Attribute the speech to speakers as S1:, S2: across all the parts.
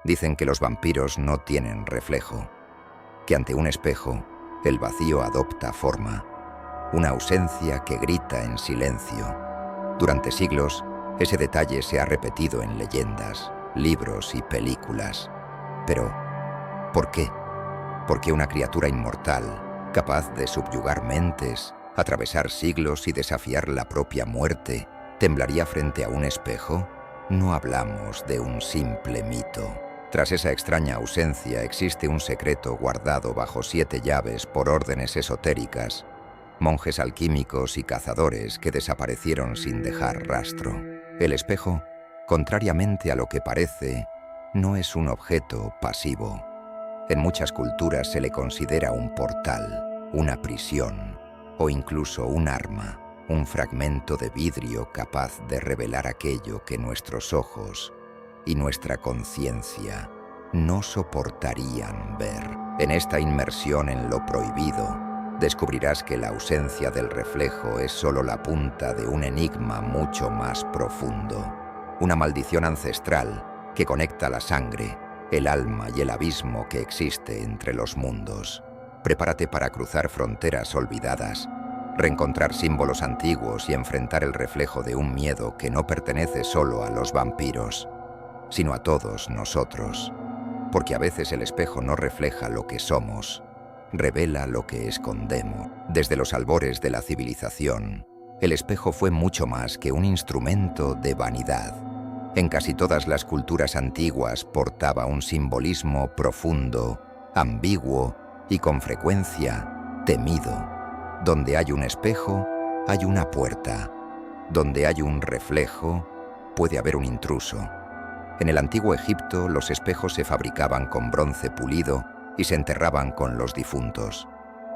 S1: Dicen que los vampiros no tienen reflejo, que ante un espejo el vacío adopta forma, una ausencia que grita en silencio. Durante siglos, ese detalle se ha repetido en leyendas, libros y películas. Pero, ¿por qué? ¿Por qué una criatura inmortal, capaz de subyugar mentes, atravesar siglos y desafiar la propia muerte, temblaría frente a un espejo? No hablamos de un simple mito. Tras esa extraña ausencia existe un secreto guardado bajo 7 llaves por órdenes esotéricas, monjes alquímicos y cazadores que desaparecieron sin dejar rastro. El espejo, contrariamente a lo que parece, no es un objeto pasivo. En muchas culturas se le considera un portal, una prisión o incluso un arma, un fragmento de vidrio capaz de revelar aquello que nuestros ojos y nuestra conciencia no soportarían ver. En esta inmersión en lo prohibido, descubrirás que la ausencia del reflejo es solo la punta de un enigma mucho más profundo, una maldición ancestral que conecta la sangre, el alma y el abismo que existe entre los mundos. Prepárate para cruzar fronteras olvidadas, reencontrar símbolos antiguos y enfrentar el reflejo de un miedo que no pertenece solo a los vampiros, sino a todos nosotros. Porque a veces el espejo no refleja lo que somos, revela lo que escondemos. Desde los albores de la civilización, el espejo fue mucho más que un instrumento de vanidad. En casi todas las culturas antiguas portaba un simbolismo profundo, ambiguo y con frecuencia temido. Donde hay un espejo, hay una puerta. Donde hay un reflejo, puede haber un intruso. En el antiguo Egipto, los espejos se fabricaban con bronce pulido y se enterraban con los difuntos.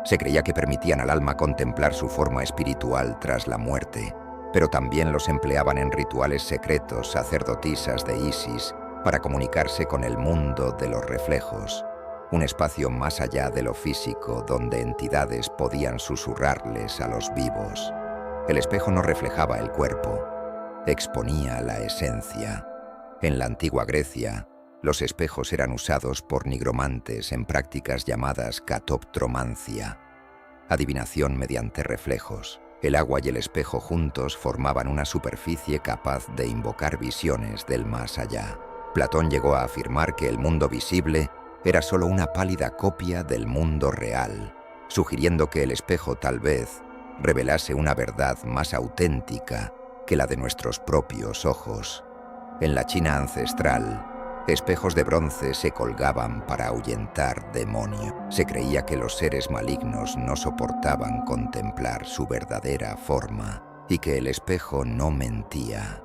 S1: Se creía que permitían al alma contemplar su forma espiritual tras la muerte, pero también los empleaban en rituales secretos sacerdotisas de Isis para comunicarse con el mundo de los reflejos, un espacio más allá de lo físico donde entidades podían susurrarles a los vivos. El espejo no reflejaba el cuerpo, exponía la esencia. En la antigua Grecia, los espejos eran usados por nigromantes en prácticas llamadas catoptromancia, adivinación mediante reflejos. El agua y el espejo juntos formaban una superficie capaz de invocar visiones del más allá. Platón llegó a afirmar que el mundo visible era solo una pálida copia del mundo real, sugiriendo que el espejo tal vez revelase una verdad más auténtica que la de nuestros propios ojos. En la China ancestral, espejos de bronce se colgaban para ahuyentar demonios. Se creía que los seres malignos no soportaban contemplar su verdadera forma y que el espejo no mentía.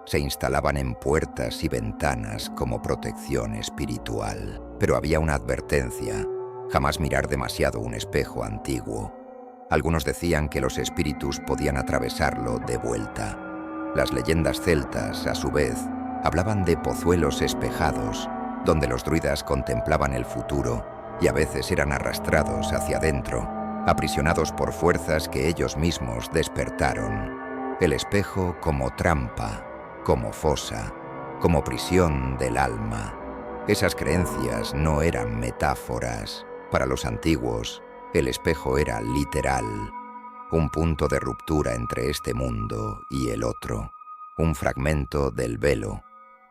S1: Se instalaban en puertas y ventanas como protección espiritual. Pero había una advertencia: jamás mirar demasiado un espejo antiguo. Algunos decían que los espíritus podían atravesarlo de vuelta. Las leyendas celtas, a su vez, hablaban de pozuelos espejados, donde los druidas contemplaban el futuro y a veces eran arrastrados hacia adentro, aprisionados por fuerzas que ellos mismos despertaron. El espejo como trampa, como fosa, como prisión del alma. Esas creencias no eran metáforas. Para los antiguos, el espejo era literal, un punto de ruptura entre este mundo y el otro, un fragmento del velo.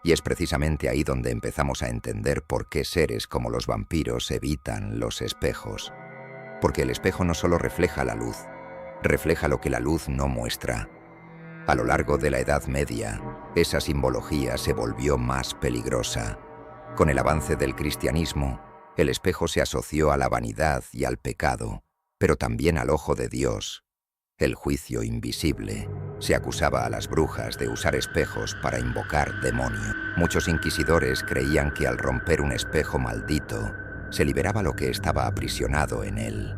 S1: Y es precisamente ahí donde empezamos a entender por qué seres como los vampiros evitan los espejos. Porque el espejo no solo refleja la luz, refleja lo que la luz no muestra. A lo largo de la Edad Media, esa simbología se volvió más peligrosa. Con el avance del cristianismo, el espejo se asoció a la vanidad y al pecado, pero también al ojo de Dios, el juicio invisible. Se acusaba a las brujas de usar espejos para invocar demonios. Muchos inquisidores creían que al romper un espejo maldito, se liberaba lo que estaba aprisionado en él.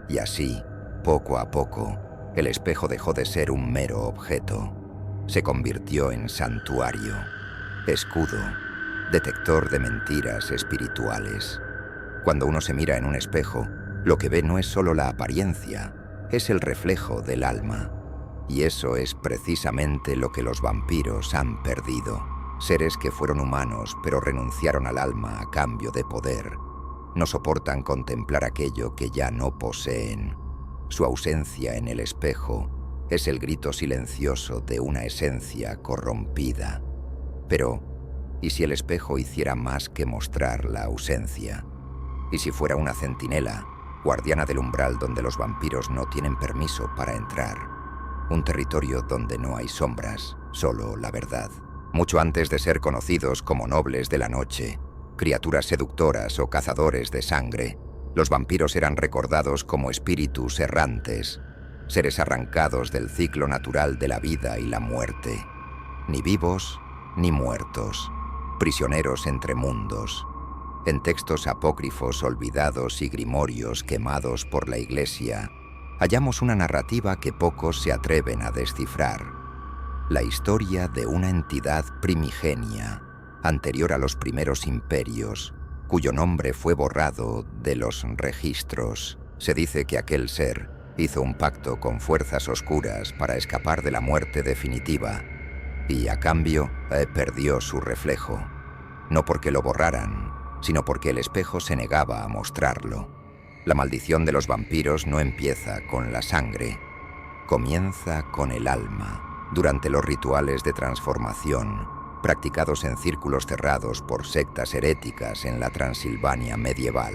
S1: Y así, poco a poco, el espejo dejó de ser un mero objeto. Se convirtió en santuario, escudo, detector de mentiras espirituales. Cuando uno se mira en un espejo, lo que ve no es solo la apariencia, es el reflejo del alma. Y eso es precisamente lo que los vampiros han perdido. Seres que fueron humanos pero renunciaron al alma a cambio de poder. No soportan contemplar aquello que ya no poseen. Su ausencia en el espejo es el grito silencioso de una esencia corrompida. Pero, ¿y si el espejo hiciera más que mostrar la ausencia? ¿Y si fuera una centinela, guardiana del umbral donde los vampiros no tienen permiso para entrar? Un territorio donde no hay sombras, solo la verdad. Mucho antes de ser conocidos como nobles de la noche, criaturas seductoras o cazadores de sangre, los vampiros eran recordados como espíritus errantes, seres arrancados del ciclo natural de la vida y la muerte, ni vivos ni muertos, prisioneros entre mundos. En textos apócrifos olvidados y grimorios quemados por la Iglesia, hallamos una narrativa que pocos se atreven a descifrar. La historia de una entidad primigenia, anterior a los primeros imperios, cuyo nombre fue borrado de los registros. Se dice que aquel ser hizo un pacto con fuerzas oscuras para escapar de la muerte definitiva, y a cambio perdió su reflejo, no porque lo borraran, sino porque el espejo se negaba a mostrarlo. La maldición de los vampiros no empieza con la sangre, comienza con el alma. Durante los rituales de transformación, practicados en círculos cerrados por sectas heréticas en la Transilvania medieval,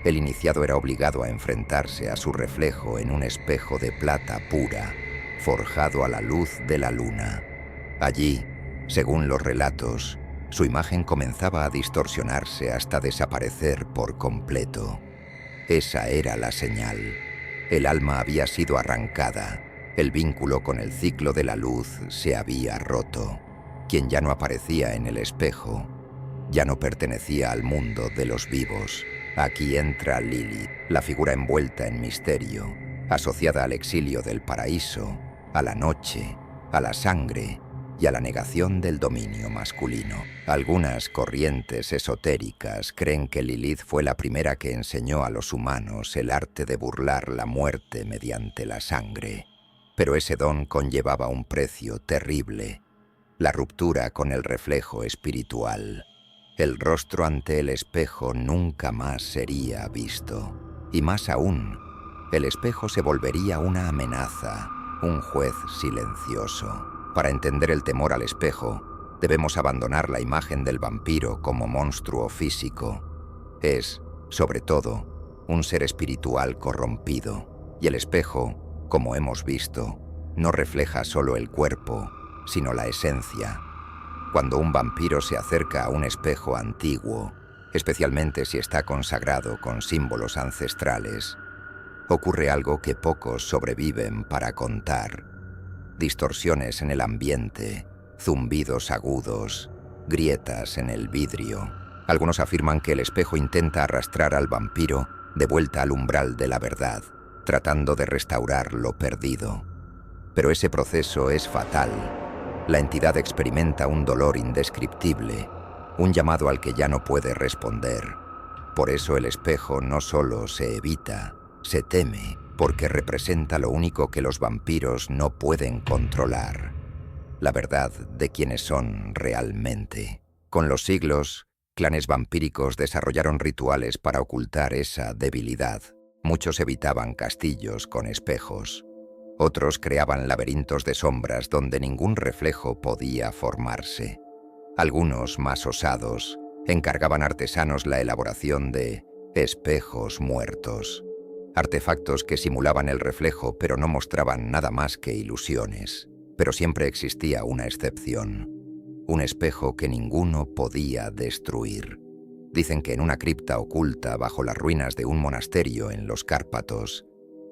S1: el iniciado era obligado a enfrentarse a su reflejo en un espejo de plata pura, forjado a la luz de la luna. Allí, según los relatos, su imagen comenzaba a distorsionarse hasta desaparecer por completo. Esa era la señal. El alma había sido arrancada. El vínculo con el ciclo de la luz se había roto. Quien ya no aparecía en el espejo, ya no pertenecía al mundo de los vivos. Aquí entra Lilith, la figura envuelta en misterio, asociada al exilio del paraíso, a la noche, a la sangre y a la negación del dominio masculino. Algunas corrientes esotéricas creen que Lilith fue la primera que enseñó a los humanos el arte de burlar la muerte mediante la sangre. Pero ese don conllevaba un precio terrible: la ruptura con el reflejo espiritual. El rostro ante el espejo nunca más sería visto. Y más aún, el espejo se volvería una amenaza, un juez silencioso. Para entender el temor al espejo, debemos abandonar la imagen del vampiro como monstruo físico. Es, sobre todo, un ser espiritual corrompido. Y el espejo, como hemos visto, no refleja solo el cuerpo, sino la esencia. Cuando un vampiro se acerca a un espejo antiguo, especialmente si está consagrado con símbolos ancestrales, ocurre algo que pocos sobreviven para contar. Distorsiones en el ambiente, zumbidos agudos, grietas en el vidrio. Algunos afirman que el espejo intenta arrastrar al vampiro de vuelta al umbral de la verdad, tratando de restaurar lo perdido. Pero ese proceso es fatal. La entidad experimenta un dolor indescriptible, un llamado al que ya no puede responder. Por eso el espejo no solo se evita, se teme, porque representa lo único que los vampiros no pueden controlar: la verdad de quiénes son realmente. Con los siglos, clanes vampíricos desarrollaron rituales para ocultar esa debilidad. Muchos evitaban castillos con espejos. Otros creaban laberintos de sombras donde ningún reflejo podía formarse. Algunos, más osados, encargaban a artesanos la elaboración de espejos muertos, artefactos que simulaban el reflejo pero no mostraban nada más que ilusiones. Pero siempre existía una excepción: un espejo que ninguno podía destruir. Dicen que en una cripta oculta bajo las ruinas de un monasterio en los Cárpatos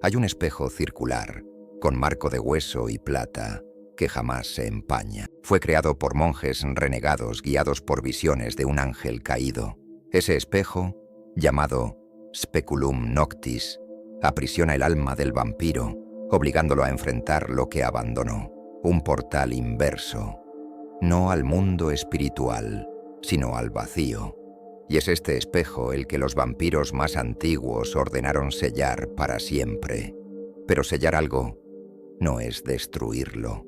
S1: hay un espejo circular, con marco de hueso y plata, que jamás se empaña. Fue creado por monjes renegados guiados por visiones de un ángel caído. Ese espejo, llamado Speculum Noctis, aprisiona el alma del vampiro, obligándolo a enfrentar lo que abandonó: un portal inverso, no al mundo espiritual, sino al vacío. Y es este espejo el que los vampiros más antiguos ordenaron sellar para siempre. Pero sellar algo no es destruirlo,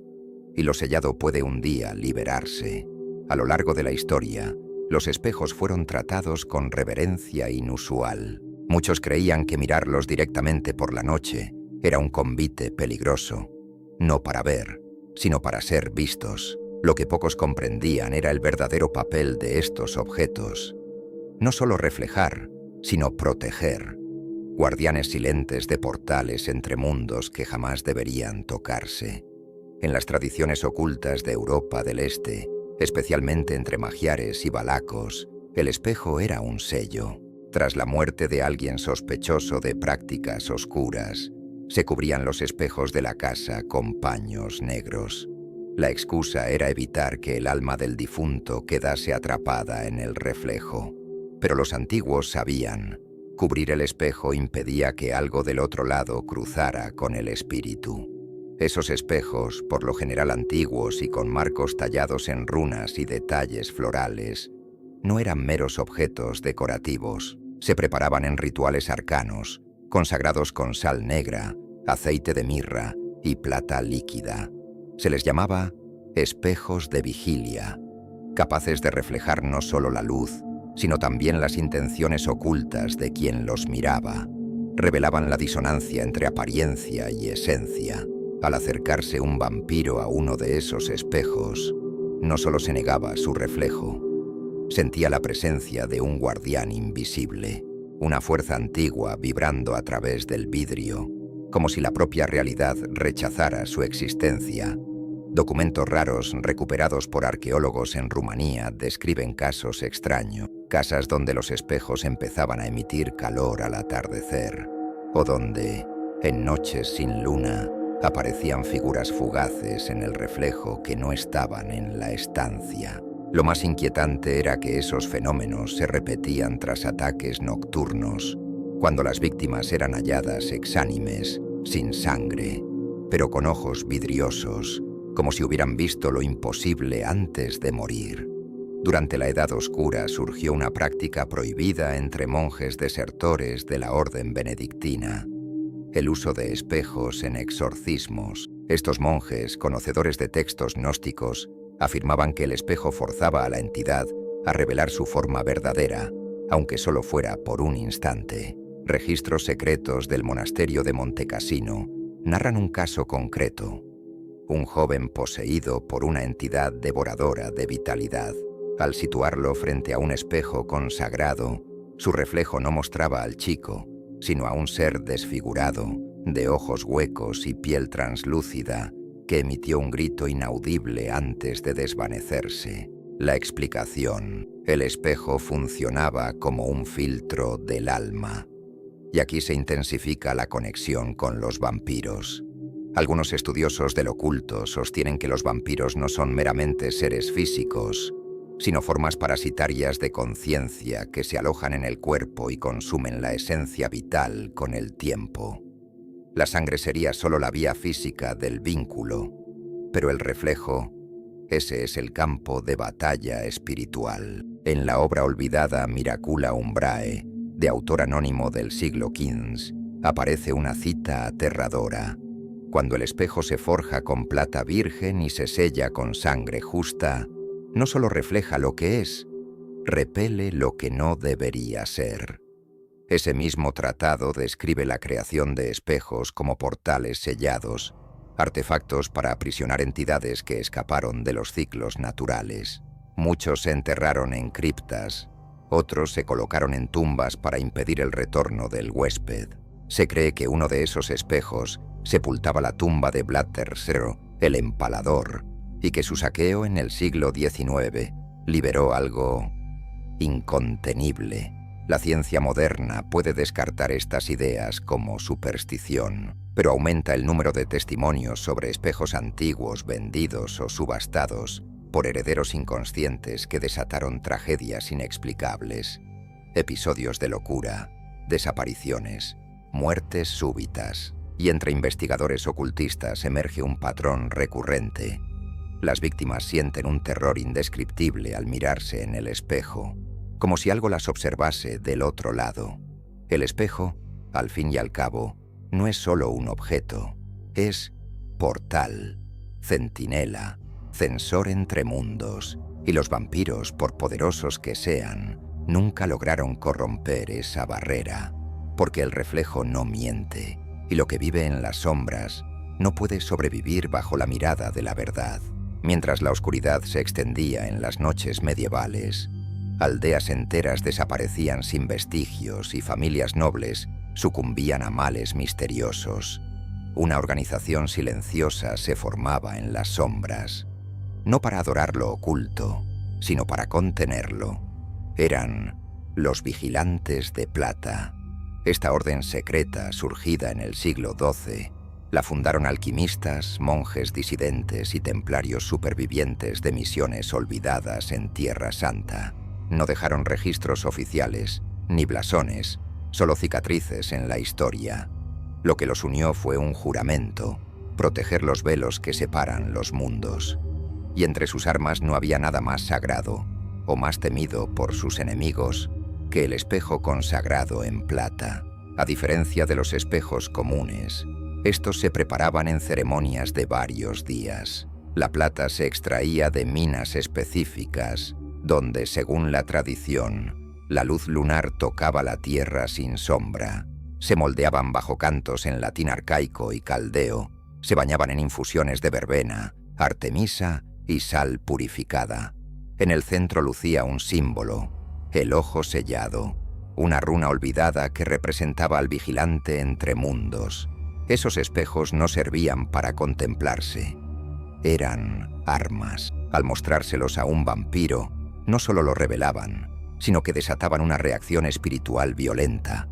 S1: y lo sellado puede un día liberarse. A lo largo de la historia, los espejos fueron tratados con reverencia inusual. Muchos creían que mirarlos directamente por la noche era un convite peligroso, no para ver, sino para ser vistos. Lo que pocos comprendían era el verdadero papel de estos objetos. No solo reflejar, sino proteger. Guardianes silentes de portales entre mundos que jamás deberían tocarse. En las tradiciones ocultas de Europa del Este, especialmente entre magiares y valacos, el espejo era un sello. Tras la muerte de alguien sospechoso de prácticas oscuras, se cubrían los espejos de la casa con paños negros. La excusa era evitar que el alma del difunto quedase atrapada en el reflejo. Pero los antiguos sabían, cubrir el espejo impedía que algo del otro lado cruzara con el espíritu. Esos espejos, por lo general antiguos y con marcos tallados en runas y detalles florales, no eran meros objetos decorativos. Se preparaban en rituales arcanos, consagrados con sal negra, aceite de mirra y plata líquida. Se les llamaba espejos de vigilia, capaces de reflejar no solo la luz, sino también las intenciones ocultas de quien los miraba. Revelaban la disonancia entre apariencia y esencia. Al acercarse un vampiro a uno de esos espejos, no solo se negaba su reflejo, sentía la presencia de un guardián invisible, una fuerza antigua vibrando a través del vidrio, como si la propia realidad rechazara su existencia. Documentos raros recuperados por arqueólogos en Rumanía describen casos extraños, casas donde los espejos empezaban a emitir calor al atardecer, o donde, en noches sin luna, aparecían figuras fugaces en el reflejo que no estaban en la estancia. Lo más inquietante era que esos fenómenos se repetían tras ataques nocturnos, cuando las víctimas eran halladas exánimes, sin sangre, pero con ojos vidriosos, como si hubieran visto lo imposible antes de morir. Durante la Edad Oscura surgió una práctica prohibida entre monjes desertores de la orden benedictina: el uso de espejos en exorcismos. Estos monjes, conocedores de textos gnósticos, afirmaban que el espejo forzaba a la entidad a revelar su forma verdadera, aunque solo fuera por un instante. Registros secretos del monasterio de Montecassino narran un caso concreto: un joven poseído por una entidad devoradora de vitalidad. Al situarlo frente a un espejo consagrado, su reflejo no mostraba al chico, sino a un ser desfigurado, de ojos huecos y piel translúcida, que emitió un grito inaudible antes de desvanecerse. La explicación: el espejo funcionaba como un filtro del alma. Y aquí se intensifica la conexión con los vampiros. Algunos estudiosos del oculto sostienen que los vampiros no son meramente seres físicos, sino formas parasitarias de conciencia que se alojan en el cuerpo y consumen la esencia vital con el tiempo. La sangre sería solo la vía física del vínculo, pero el reflejo, ese es el campo de batalla espiritual. En la obra olvidada Miracula Umbrae, de autor anónimo del siglo XV, aparece una cita aterradora: cuando el espejo se forja con plata virgen y se sella con sangre justa, no solo refleja lo que es, repele lo que no debería ser. Ese mismo tratado describe la creación de espejos como portales sellados, artefactos para aprisionar entidades que escaparon de los ciclos naturales. Muchos se enterraron en criptas, otros se colocaron en tumbas para impedir el retorno del huésped. Se cree que uno de esos espejos sepultaba la tumba de Vlad III, el Empalador, y que su saqueo en el siglo XIX liberó algo incontenible. La ciencia moderna puede descartar estas ideas como superstición, pero aumenta el número de testimonios sobre espejos antiguos vendidos o subastados por herederos inconscientes que desataron tragedias inexplicables, episodios de locura, desapariciones, muertes súbitas. Y entre investigadores ocultistas emerge un patrón recurrente: las víctimas sienten un terror indescriptible al mirarse en el espejo, como si algo las observase del otro lado. El espejo, al fin y al cabo, no es solo un objeto, es portal, centinela, censor entre mundos, Y los vampiros, por poderosos que sean, nunca lograron corromper esa barrera, porque el reflejo no miente, y lo que vive en las sombras no puede sobrevivir bajo la mirada de la verdad. Mientras la oscuridad se extendía en las noches medievales, aldeas enteras desaparecían sin vestigios y familias nobles sucumbían a males misteriosos. Una organización silenciosa se formaba en las sombras, no para adorar lo oculto, sino para contenerlo. Eran los Vigilantes de Plata. Esta orden secreta, surgida en el siglo XII, la fundaron alquimistas, monjes disidentes y templarios supervivientes de misiones olvidadas en Tierra Santa. No dejaron registros oficiales, ni blasones, solo cicatrices en la historia. Lo que los unió fue un juramento: proteger los velos que separan los mundos. Y entre sus armas no había nada más sagrado, o más temido por sus enemigos, que el espejo consagrado en plata. A diferencia de los espejos comunes, estos se preparaban en ceremonias de varios días. La plata se extraía de minas específicas, donde, según la tradición, la luz lunar tocaba la tierra sin sombra. Se moldeaban bajo cantos en latín arcaico y caldeo, se bañaban en infusiones de verbena, artemisa y sal purificada. En el centro lucía un símbolo, el ojo sellado, una runa olvidada que representaba al vigilante entre mundos. Esos espejos no servían para contemplarse, eran armas. Al mostrárselos a un vampiro, no solo lo revelaban, sino que desataban una reacción espiritual violenta.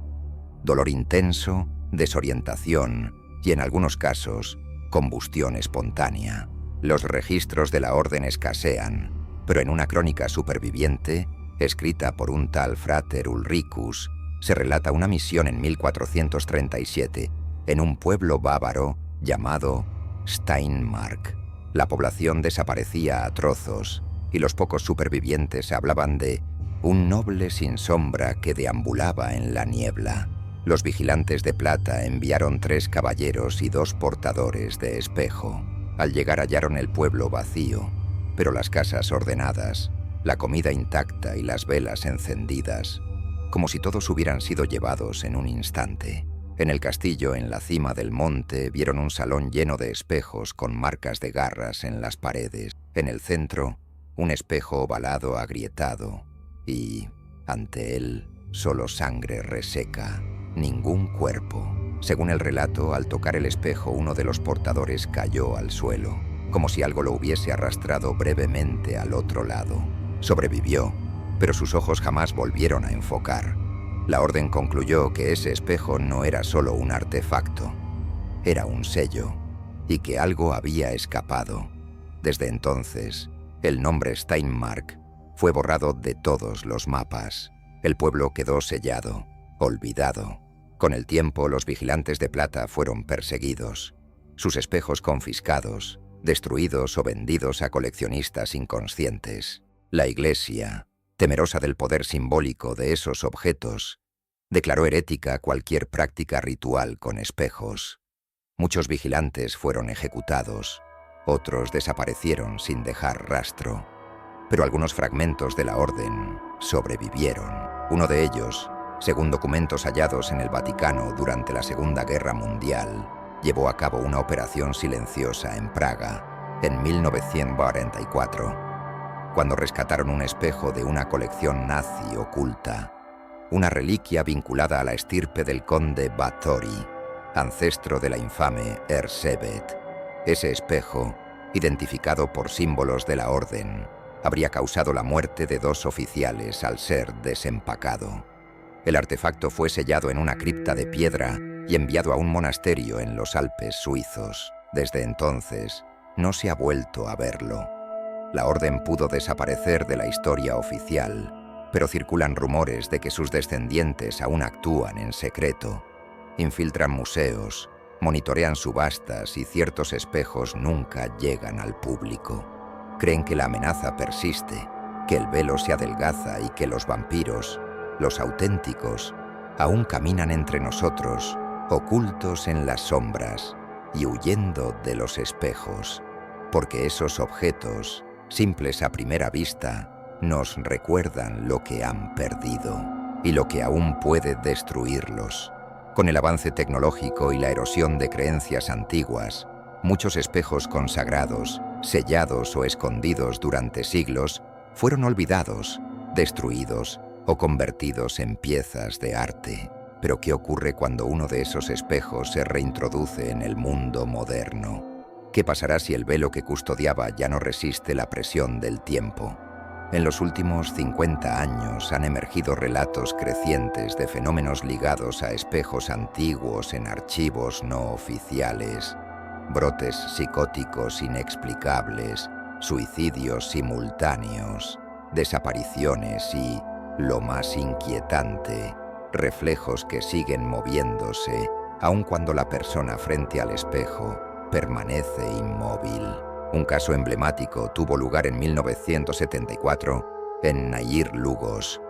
S1: Dolor intenso, desorientación y, en algunos casos, combustión espontánea. Los registros de la orden escasean, pero en una crónica superviviente, escrita por un tal Frater Ulricus, se relata una misión en 1437 en un pueblo bávaro llamado Steinmark. La población desaparecía a trozos y los pocos supervivientes hablaban de un noble sin sombra que deambulaba en la niebla. Los Vigilantes de Plata enviaron 3 caballeros y 2 portadores de espejo. Al llegar hallaron el pueblo vacío, pero las casas ordenadas, la comida intacta y las velas encendidas, como si todos hubieran sido llevados en un instante. En el castillo, en la cima del monte, vieron un salón lleno de espejos con marcas de garras en las paredes. En el centro, un espejo ovalado agrietado y, ante él, solo sangre reseca, ningún cuerpo. Según el relato, al tocar el espejo, uno de los portadores cayó al suelo, como si algo lo hubiese arrastrado brevemente al otro lado. Sobrevivió, pero sus ojos jamás volvieron a enfocar. La orden concluyó que ese espejo no era solo un artefacto, era un sello, y que algo había escapado. Desde entonces, el nombre Steinmark fue borrado de todos los mapas. El pueblo quedó sellado, olvidado. Con el tiempo, los Vigilantes de Plata fueron perseguidos, sus espejos confiscados, destruidos o vendidos a coleccionistas inconscientes. La Iglesia, temerosa del poder simbólico de esos objetos, declaró herética cualquier práctica ritual con espejos. Muchos vigilantes fueron ejecutados, otros desaparecieron sin dejar rastro, pero algunos fragmentos de la orden sobrevivieron. Uno de ellos, según documentos hallados en el Vaticano durante la Segunda Guerra Mundial, llevó a cabo una operación silenciosa en Praga en 1944. Cuando rescataron un espejo de una colección nazi oculta, una reliquia vinculada a la estirpe del conde Báthory, ancestro de la infame Erzsébet. Ese espejo, identificado por símbolos de la orden, habría causado la muerte de 2 oficiales al ser desempacado. El artefacto fue sellado en una cripta de piedra y enviado a un monasterio en los Alpes suizos. Desde entonces, no se ha vuelto a verlo. La orden pudo desaparecer de la historia oficial, pero circulan rumores de que sus descendientes aún actúan en secreto. Infiltran museos, monitorean subastas y ciertos espejos nunca llegan al público. Creen que la amenaza persiste, que el velo se adelgaza y que los vampiros, los auténticos, aún caminan entre nosotros, ocultos en las sombras y huyendo de los espejos, porque esos objetos simples a primera vista, nos recuerdan lo que han perdido y lo que aún puede destruirlos. Con el avance tecnológico y la erosión de creencias antiguas, muchos espejos consagrados, sellados o escondidos durante siglos, fueron olvidados, destruidos o convertidos en piezas de arte. Pero ¿qué ocurre cuando uno de esos espejos se reintroduce en el mundo moderno? ¿Qué pasará si el velo que custodiaba ya no resiste la presión del tiempo? En los últimos 50 años han emergido relatos crecientes de fenómenos ligados a espejos antiguos en archivos no oficiales, brotes psicóticos inexplicables, suicidios simultáneos, desapariciones y, lo más inquietante, reflejos que siguen moviéndose, aun cuando la persona frente al espejo permanece inmóvil. Un caso emblemático tuvo lugar en 1974 en Nayir Lugos,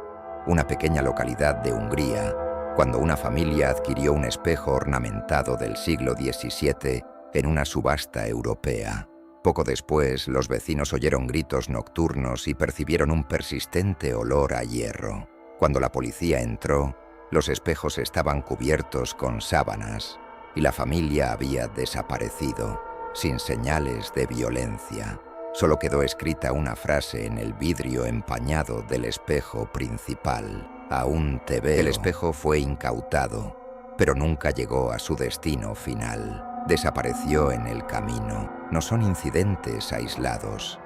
S1: una pequeña localidad de Hungría, cuando una familia adquirió un espejo ornamentado del siglo XVII en una subasta europea. Poco después, los vecinos oyeron gritos nocturnos y percibieron un persistente olor a hierro. Cuando la policía entró, los espejos estaban cubiertos con sábanas y la familia había desaparecido, sin señales de violencia. Solo quedó escrita una frase en el vidrio empañado del espejo principal: «Aún te veo». El espejo fue incautado, pero nunca llegó a su destino final. Desapareció en el camino. No son incidentes aislados.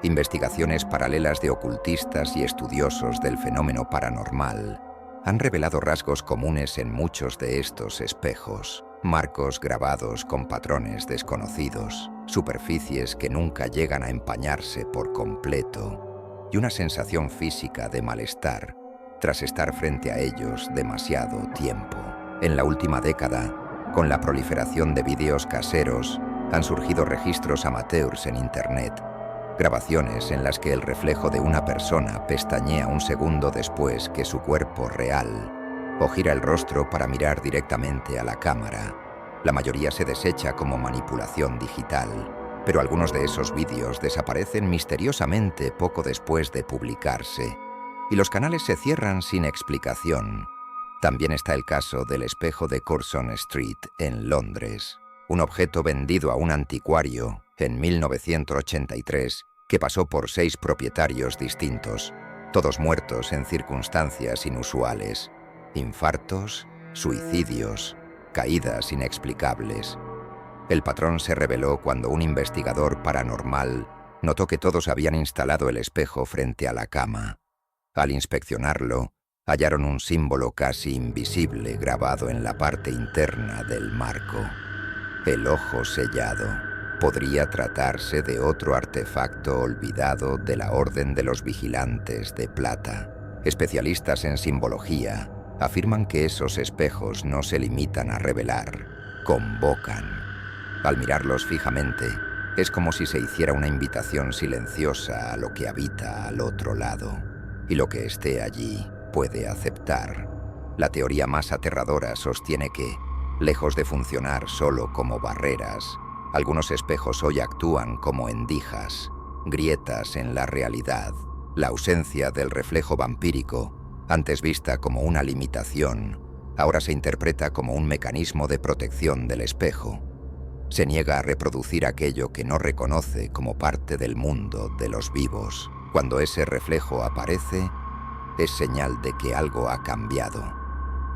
S1: Investigaciones paralelas de ocultistas y estudiosos del fenómeno paranormal han revelado rasgos comunes en muchos de estos espejos: marcos grabados con patrones desconocidos, superficies que nunca llegan a empañarse por completo y una sensación física de malestar tras estar frente a ellos demasiado tiempo. En la última década, con la proliferación de vídeos caseros, han surgido registros amateurs en Internet, grabaciones en las que el reflejo de una persona pestañea un segundo después que su cuerpo real, o gira el rostro para mirar directamente a la cámara. La mayoría se desecha como manipulación digital, pero algunos de esos vídeos desaparecen misteriosamente poco después de publicarse, y los canales se cierran sin explicación. También está el caso del espejo de Curzon Street en Londres, un objeto vendido a un anticuario en 1983 que pasó por 6 propietarios distintos, todos muertos en circunstancias inusuales: infartos, suicidios, caídas inexplicables. El patrón se reveló cuando un investigador paranormal notó que todos habían instalado el espejo frente a la cama. Al inspeccionarlo, hallaron un símbolo casi invisible grabado en la parte interna del marco: el ojo sellado. Podría tratarse de otro artefacto olvidado de la Orden de los Vigilantes de Plata. Especialistas en simbología afirman que esos espejos no se limitan a revelar, convocan. Al mirarlos fijamente, es como si se hiciera una invitación silenciosa a lo que habita al otro lado, y lo que esté allí puede aceptar. La teoría más aterradora sostiene que, lejos de funcionar solo como barreras, algunos espejos hoy actúan como endijas, grietas en la realidad. La ausencia del reflejo vampírico, antes vista como una limitación, ahora se interpreta como un mecanismo de protección del espejo. Se niega a reproducir aquello que no reconoce como parte del mundo de los vivos. Cuando ese reflejo aparece, es señal de que algo ha cambiado.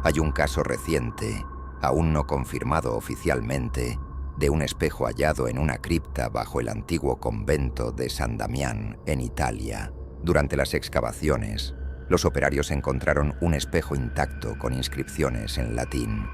S1: Hay un caso reciente, aún no confirmado oficialmente, de un espejo hallado en una cripta bajo el antiguo convento de San Damián, en Italia. Durante las excavaciones, los operarios encontraron un espejo intacto con inscripciones en latín: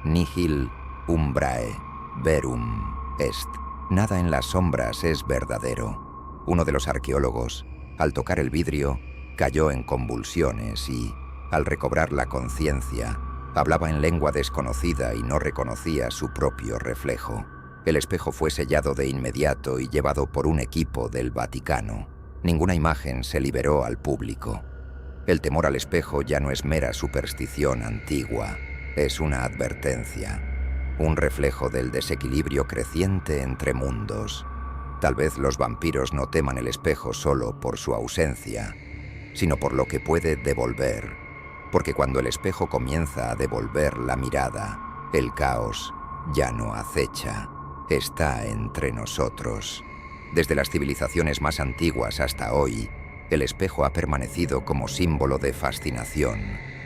S1: Nihil umbrae verum est. Nada en las sombras es verdadero. Uno de los arqueólogos, al tocar el vidrio, cayó en convulsiones y, al recobrar la conciencia, hablaba en lengua desconocida y no reconocía su propio reflejo. El espejo fue sellado de inmediato y llevado por un equipo del Vaticano. Ninguna imagen se liberó al público. El temor al espejo ya no es mera superstición antigua, es una advertencia, un reflejo del desequilibrio creciente entre mundos. Tal vez los vampiros no teman el espejo solo por su ausencia, sino por lo que puede devolver, porque cuando el espejo comienza a devolver la mirada, el caos ya no acecha, está entre nosotros. Desde las civilizaciones más antiguas hasta hoy, el espejo ha permanecido como símbolo de fascinación,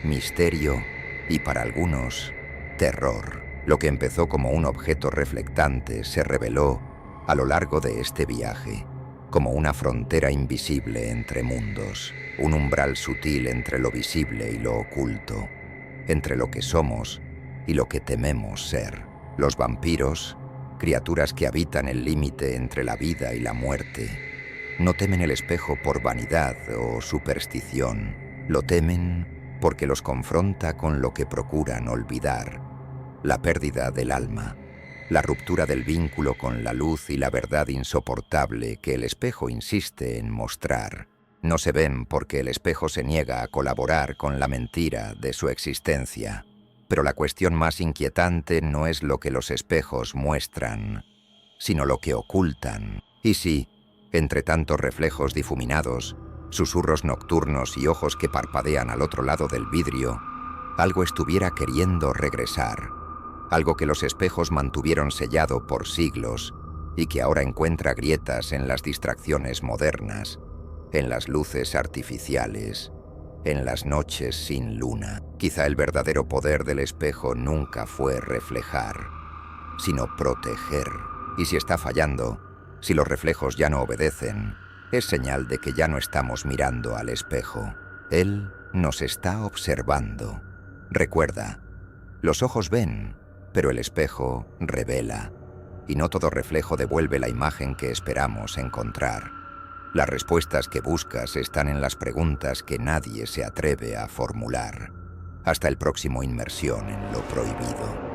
S1: misterio y, para algunos, terror. Lo que empezó como un objeto reflectante se reveló a lo largo de este viaje como una frontera invisible entre mundos, un umbral sutil entre lo visible y lo oculto, entre lo que somos y lo que tememos ser. Los vampiros, criaturas que habitan el límite entre la vida y la muerte, no temen el espejo por vanidad o superstición, lo temen porque los confronta con lo que procuran olvidar: la pérdida del alma, la ruptura del vínculo con la luz y la verdad insoportable que el espejo insiste en mostrar. No se ven porque el espejo se niega a colaborar con la mentira de su existencia. Pero la cuestión más inquietante no es lo que los espejos muestran, sino lo que ocultan. Y si, entre tantos reflejos difuminados, susurros nocturnos y ojos que parpadean al otro lado del vidrio, algo estuviera queriendo regresar, algo que los espejos mantuvieron sellado por siglos y que ahora encuentra grietas en las distracciones modernas, en las luces artificiales, en las noches sin luna. Quizá el verdadero poder del espejo nunca fue reflejar, sino proteger. Y si está fallando, si los reflejos ya no obedecen, es señal de que ya no estamos mirando al espejo. Él nos está observando. Recuerda, los ojos ven, pero el espejo revela, y no todo reflejo devuelve la imagen que esperamos encontrar. Las respuestas que buscas están en las preguntas que nadie se atreve a formular. Hasta el próximo Inmersión en lo Prohibido.